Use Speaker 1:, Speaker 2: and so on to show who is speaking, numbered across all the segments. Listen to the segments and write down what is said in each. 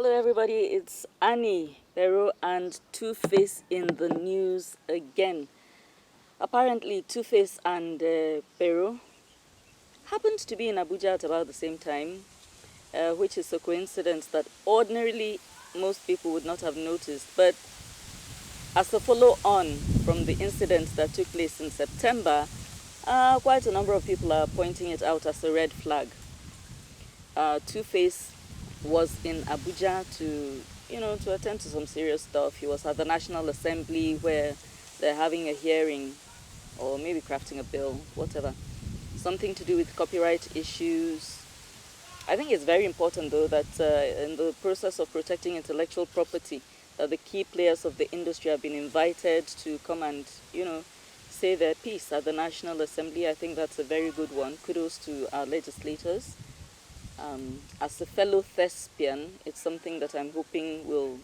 Speaker 1: Hello, everybody. It's Annie Pero and Two-Face in the news again. Apparently, Two-Face and Pero happened to be in Abuja at about the same time, which is a coincidence that ordinarily most people would not have noticed. But as a follow-on from the incident that took place in September, quite a number of people are pointing it out as a red flag. Two-Face was in Abuja to attend to some serious stuff. He was at the National Assembly where they're having a hearing or maybe crafting a bill, whatever. Something to do with copyright issues. I think it's very important, though, that in the process of protecting intellectual property, that the key players of the industry have been invited to come and, say their piece at the National Assembly. I think that's a very good one. Kudos to our legislators. As a fellow thespian, it's something that I'm hoping will,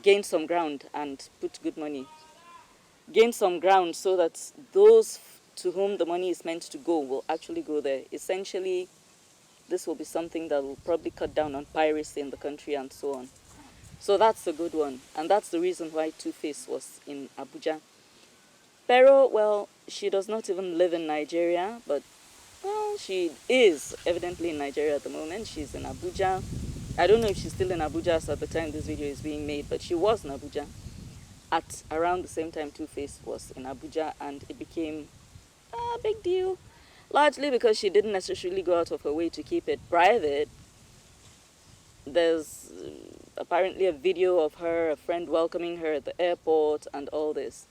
Speaker 1: gain some ground and put good money. Gain some ground so that those to whom the money is meant to go will actually go there. Essentially, this will be something that will probably cut down on piracy in the country and so on. So that's a good one. And that's the reason why Two-Face was in Abuja. Pero, well, she does not even live in Nigeria, but she is evidently in Nigeria at the moment. She's in Abuja. I don't know if she's still in Abuja as at the time this video is being made, but she was in Abuja at around the same time Two-Face was in Abuja, and it became a big deal, largely because she didn't necessarily go out of her way to keep it private. There's apparently a video of her, a friend welcoming her at the airport and all this.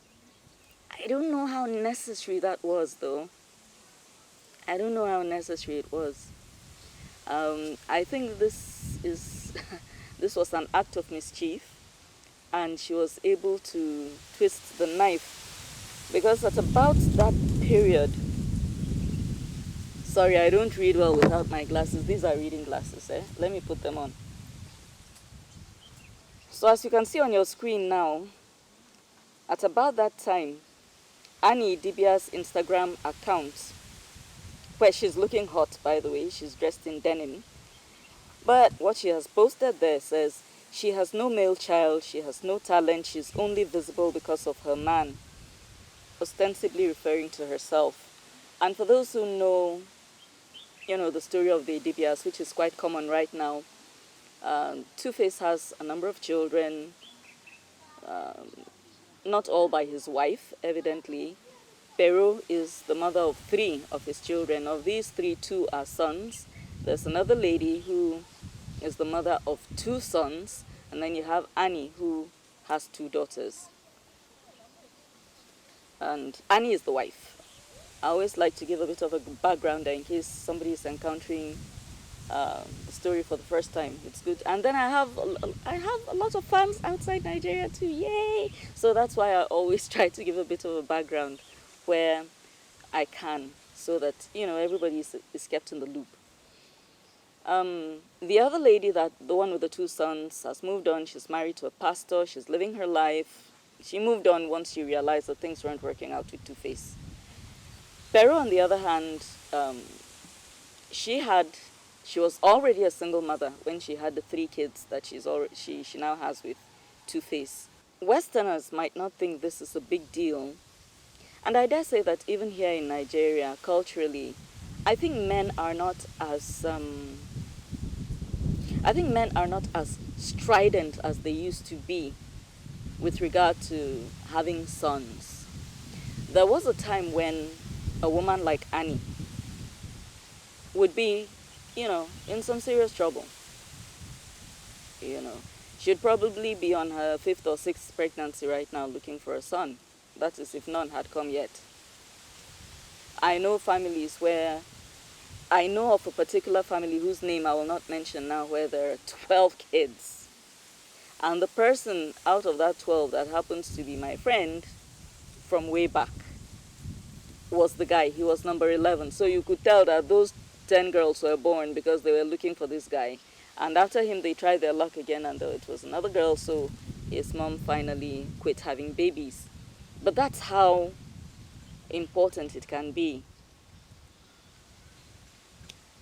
Speaker 1: I don't know how necessary that was, though. I don't know how necessary it was. I think this is this was an act of mischief, and she was able to twist the knife, because at about that period, sorry, I don't read well without my glasses. These are reading glasses, Let me put them on. So as you can see on your screen now, at about that time, Annie Dibia's Instagram account, where she's looking hot, by the way, she's dressed in denim, but what she has posted there says she has no male child, she has no talent, she's only visible because of her man, ostensibly referring to herself. And for those who know, the story of the Dibias, which is quite common right now, Two-Face has a number of children, not all by his wife, evidently. Pero is the mother of 3 of his children. Of these 3, 2 are sons. There's another lady who is the mother of 2 sons. And then you have Annie, who has 2 daughters. And Annie is the wife. I always like to give a bit of a background there in case somebody is encountering the story for the first time. It's good. And then I have a lot of fans outside Nigeria too. Yay! So that's why I always try to give a bit of a background where I can, so that everybody is kept in the loop. The other lady, the one with the 2 sons, has moved on. She's married to a pastor. She's living her life. She moved on once she realized that things weren't working out with Two-Face. Pero, on the other hand, she was already a single mother when she had the 3 kids that she now has with Two-Face. Westerners might not think this is a big deal. And I dare say that even here in Nigeria, culturally, I think men are not as strident as they used to be with regard to having sons. There was a time when a woman like Annie would be, in some serious trouble. She'd probably be on her 5th or 6th pregnancy right now looking for a son. That is, if none had come yet. I know of a particular family whose name I will not mention now, where there are 12 kids. And the person out of that 12 that happens to be my friend from way back was the guy. He was number 11. So you could tell that those 10 girls were born because they were looking for this guy. And after him, they tried their luck again, and it was another girl, so his mom finally quit having babies. But that's how important it can be.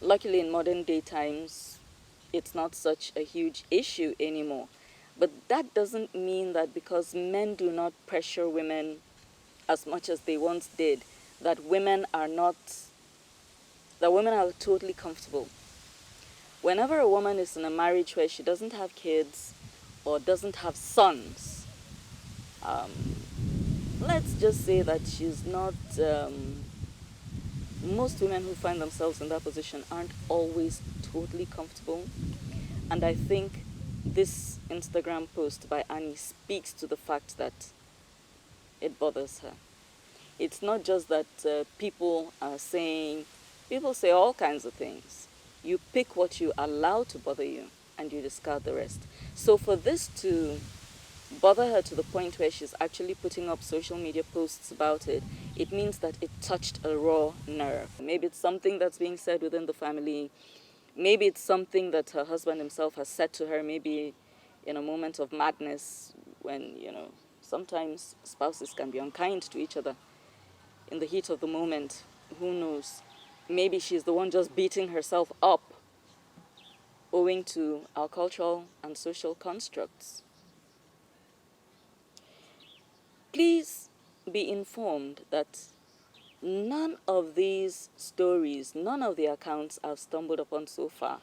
Speaker 1: Luckily, in modern day times, it's not such a huge issue anymore. But that doesn't mean that because men do not pressure women as much as they once did, that women are totally comfortable. Whenever a woman is in a marriage where she doesn't have kids or doesn't have sons, um, let's just say that she's not. Most women who find themselves in that position aren't always totally comfortable. And I think this Instagram post by Annie speaks to the fact that it bothers her. It's not just that people say all kinds of things. You pick what you allow to bother you and you discard the rest. So for this to bother her to the point where she's actually putting up social media posts about it, it means that it touched a raw nerve. Maybe it's something that's being said within the family. Maybe it's something that her husband himself has said to her, maybe in a moment of madness when, sometimes spouses can be unkind to each other in the heat of the moment. Who knows? Maybe she's the one just beating herself up owing to our cultural and social constructs. Please be informed that none of these stories, none of the accounts I've stumbled upon so far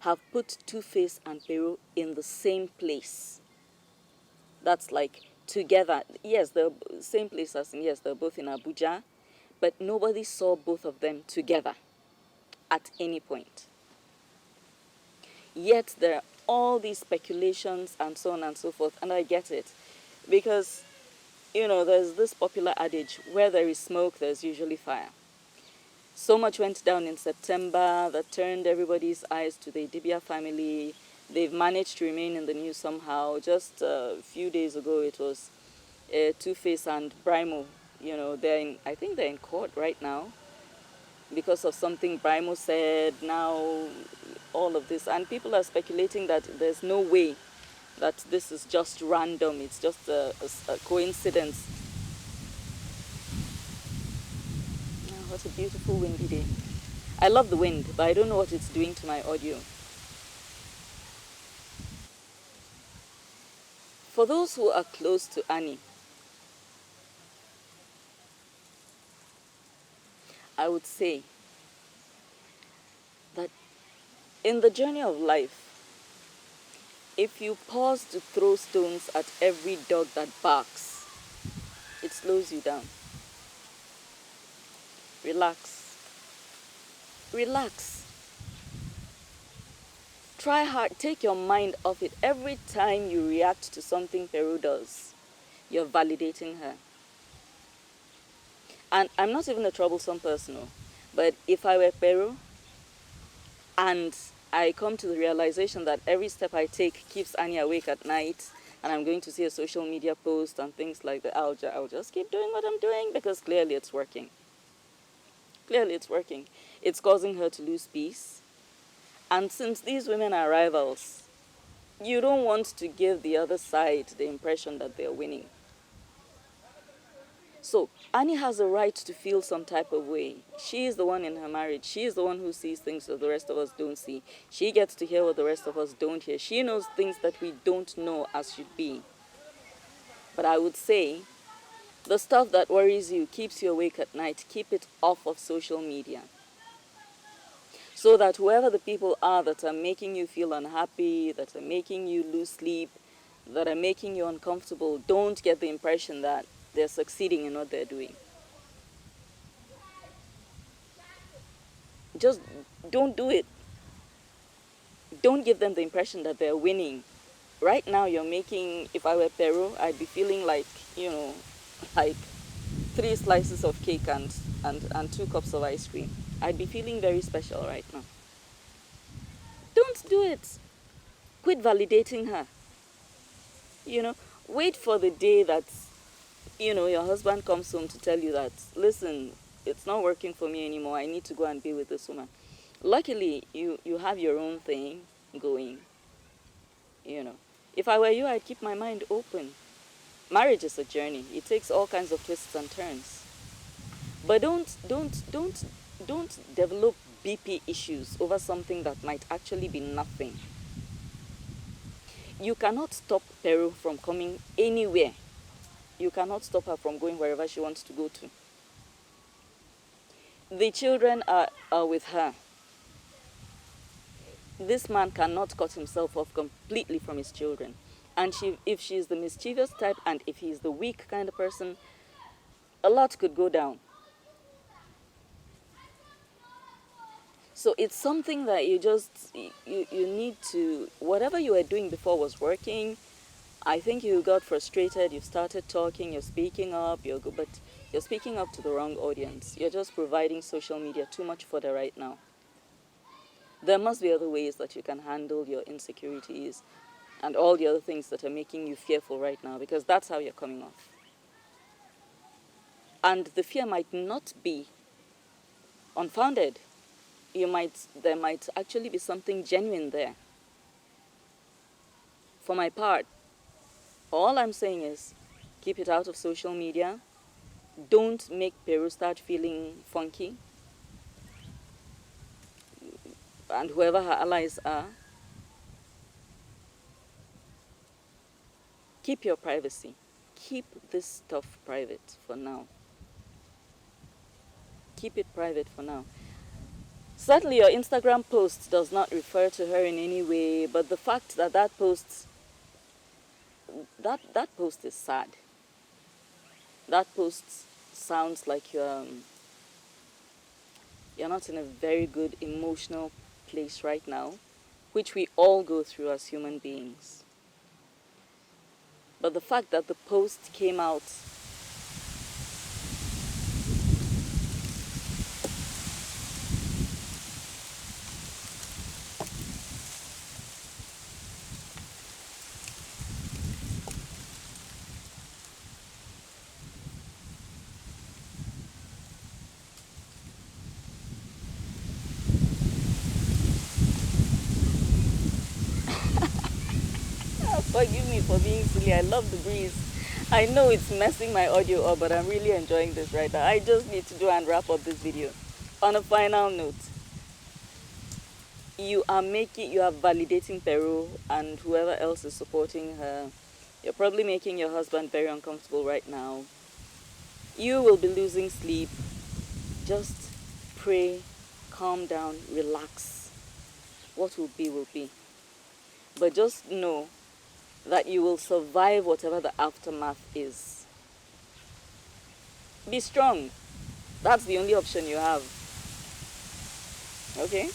Speaker 1: have put Two-Face and Peru in the same place. That's like together. Yes, the same place as in, yes, they're both in Abuja, but nobody saw both of them together at any point. Yet there are all these speculations and so on and so forth, and I get it. Because, there's this popular adage, where there is smoke, there's usually fire. So much went down in September that turned everybody's eyes to the Idibia family. They've managed to remain in the news somehow. Just a few days ago, it was Two-Face and Brimo. I think they're in court right now because of something Brimo said. Now, all of this. And people are speculating that there's no way that this is just random. It's just a coincidence. Oh, what a beautiful windy day. I love the wind, but I don't know what it's doing to my audio. For those who are close to Annie, I would say that in the journey of life, if you pause to throw stones at every dog that barks, it slows you down. Relax. Relax. Try hard. Take your mind off it. Every time you react to something Peru does, you're validating her. And I'm not even a troublesome person, but if I were Peru and I come to the realization that every step I take keeps Annie awake at night, and I'm going to see a social media post and things like that, I'll just keep doing what I'm doing because clearly it's working. Clearly it's working. It's causing her to lose peace. And since these women are rivals, you don't want to give the other side the impression that they're winning. So Annie has a right to feel some type of way. She is the one in her marriage. She is the one who sees things that the rest of us don't see. She gets to hear what the rest of us don't hear. She knows things that we don't know as should be. But I would say the stuff that worries you, keeps you awake at night, keep it off of social media. So that whoever the people are that are making you feel unhappy, that are making you lose sleep, that are making you uncomfortable, don't get the impression that they're succeeding in what they're doing. Just don't do it. Don't give them the impression that they're winning. Right now you're making, if I were Peru, I'd be feeling like, like 3 slices of cake and 2 cups of ice cream. I'd be feeling very special right now. Don't do it. Quit validating her. Wait for the day that, your husband comes home to tell you that, listen, it's not working for me anymore. I need to go and be with this woman. Luckily, you have your own thing going. If I were you, I'd keep my mind open. Marriage is a journey. It takes all kinds of twists and turns. But don't develop BP issues over something that might actually be nothing. You cannot stop Peru from coming anywhere. You cannot stop her from going wherever she wants to go to. The children are with her. This man cannot cut himself off completely from his children. And if she's the mischievous type and if he's the weak kind of person, a lot could go down. So it's something that you need to, whatever you were doing before was working. I think you got frustrated, you started talking, you're speaking up, but you're speaking up to the wrong audience. You're just providing social media too much fodder right now. There must be other ways that you can handle your insecurities and all the other things that are making you fearful right now, because that's how you're coming off. And the fear might not be unfounded. There might actually be something genuine there. For my part, all I'm saying is keep it out of social media. Don't make Peru start feeling funky. And whoever her allies are, keep your privacy. Keep this stuff private for now. Keep it private for now. Certainly your Instagram post does not refer to her in any way, but the fact that that post is sad. That post sounds like you're not in a very good emotional place right now, which we all go through as human beings. But the fact that the post came out forgive me for being silly. I love the breeze. I know it's messing my audio up, but I'm really enjoying this right now. I just need to do and wrap up this video. On a final note, you are validating Peru and whoever else is supporting her. You're probably making your husband very uncomfortable right now. You will be losing sleep. Just pray, calm down, relax. What will be, will be. But just know that you will survive whatever the aftermath is. Be strong. That's the only option you have. Okay?